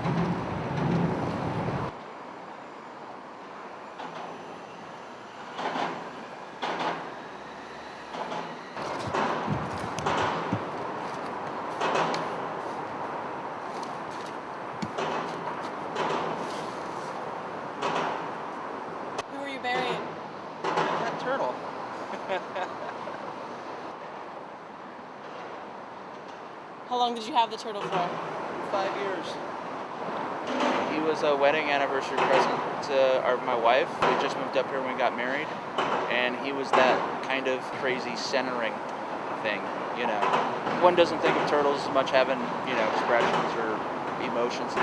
Who are you burying? That turtle. How long did you have the turtle for? 5 years. He was a wedding anniversary present to my wife. We just moved up here when we got married, and he was that kind of crazy centering thing, you know. One doesn't think of turtles as much having, you know, expressions or emotions,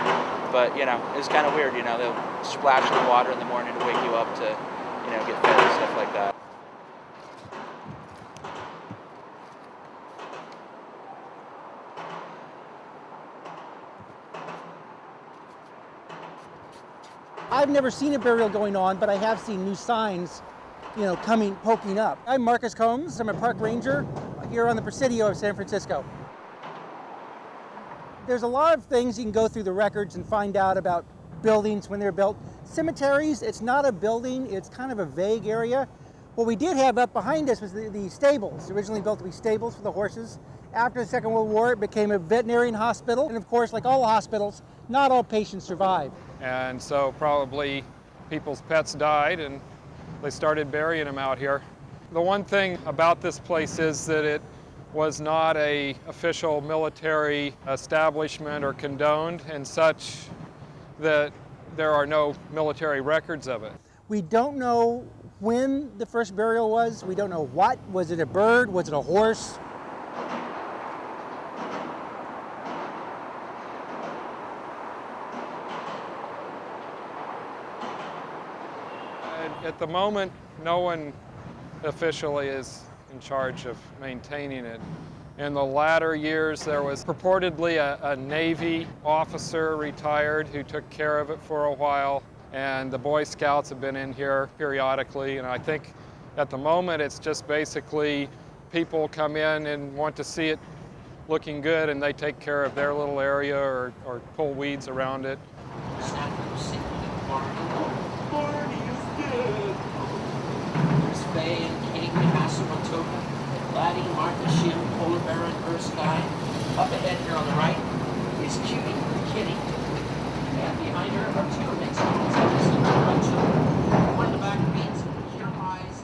but, you know, it's kind of weird, you know. They'll splash in the water in the morning to wake you up to, you know, get fed and stuff like that. I've never seen a burial going on, but I have seen new signs, you know, poking up. I'm Marcus Combs. I'm a park ranger here on the Presidio of San Francisco. There's a lot of things you can go through the records and find out about buildings when they're built. Cemeteries, it's not a building, it's kind of a vague area. What we did have up behind us was the stables, originally built to be stables for the horses. After the Second World War, it became a veterinarian hospital. And of course, like all hospitals, not all patients survive. And so probably people's pets died and they started burying them out here. The one thing about this place is that it was not an official military establishment or condoned, and such that there are no military records of it. We don't know when the first burial was. We don't know what. Was it a bird? Was it a horse? At the moment, no one officially is in charge of maintaining it. In the latter years, there was purportedly a Navy officer retired who took care of it for a while, and the Boy Scouts have been in here periodically, and I think at the moment it's just basically people come in and want to see it looking good, and they take care of their little area or pull weeds around it. There's Faye and Kate, Hasselmatoka, Laddie, Martha, Shield, Polar Bear, and Erskine. Up ahead here on the right is Cutie, the kitty. And behind her are two Mexicans. One in the back reads, "Here lies."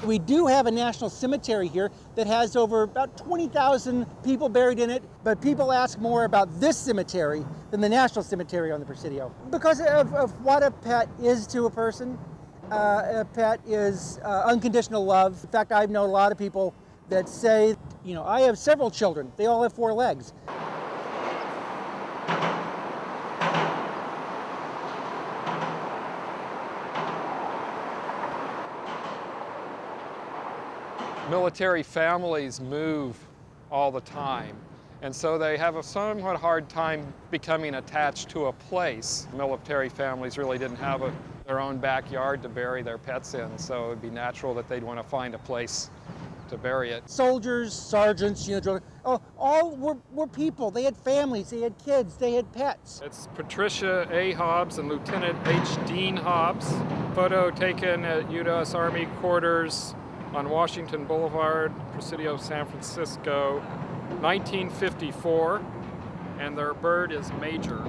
We do have a national cemetery here that has over about 20,000 people buried in it, but people ask more about this cemetery than the national cemetery on the Presidio. Because of what a pet is to a person. A pet is unconditional love. In fact, I've known a lot of people that say, you know, I have several children. They all have 4 legs. Military families move all the time, and so they have a somewhat hard time becoming attached to a place. Military families really didn't have their own backyard to bury their pets in, so it would be natural that they'd want to find a place to bury it. Soldiers, sergeants, you know, all were people. They had families, they had kids, they had pets. It's Patricia A. Hobbs and Lieutenant H. Dean Hobbs. Photo taken at U.S. Army quarters on Washington Boulevard, Presidio, San Francisco, 1954, and their bird is Major.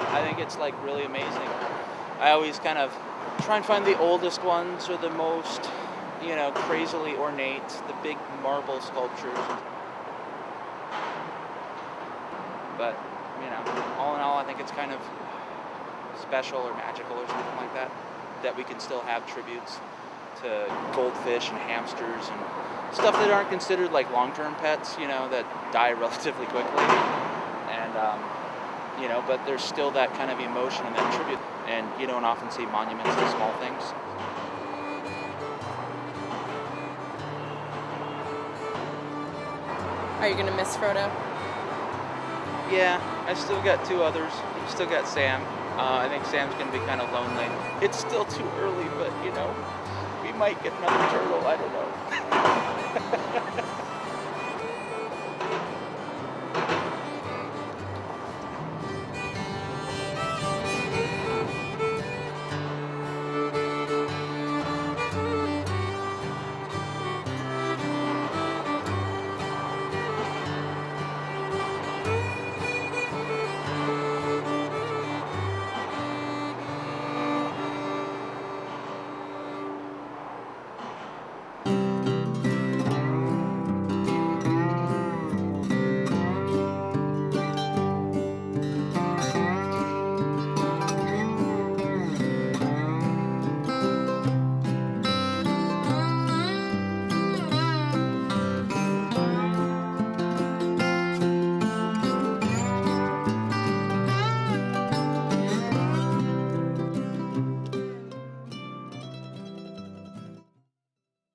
I think it's like really amazing. I always kind of try and find the oldest ones or the most, you know, crazily ornate, the big marble sculptures. But, you know, all in all, I think it's kind of special or magical or something like that, that we can still have tributes to goldfish and hamsters and stuff that aren't considered like long-term pets, you know, that die relatively quickly. And, you know, but there's still that kind of emotion and that tribute. And you don't often see monuments to small things. Are you gonna miss Frodo? Yeah, I still got 2 others. Still got Sam. I think Sam's gonna be kind of lonely. It's still too early, but you know, we might get another turtle. I don't know.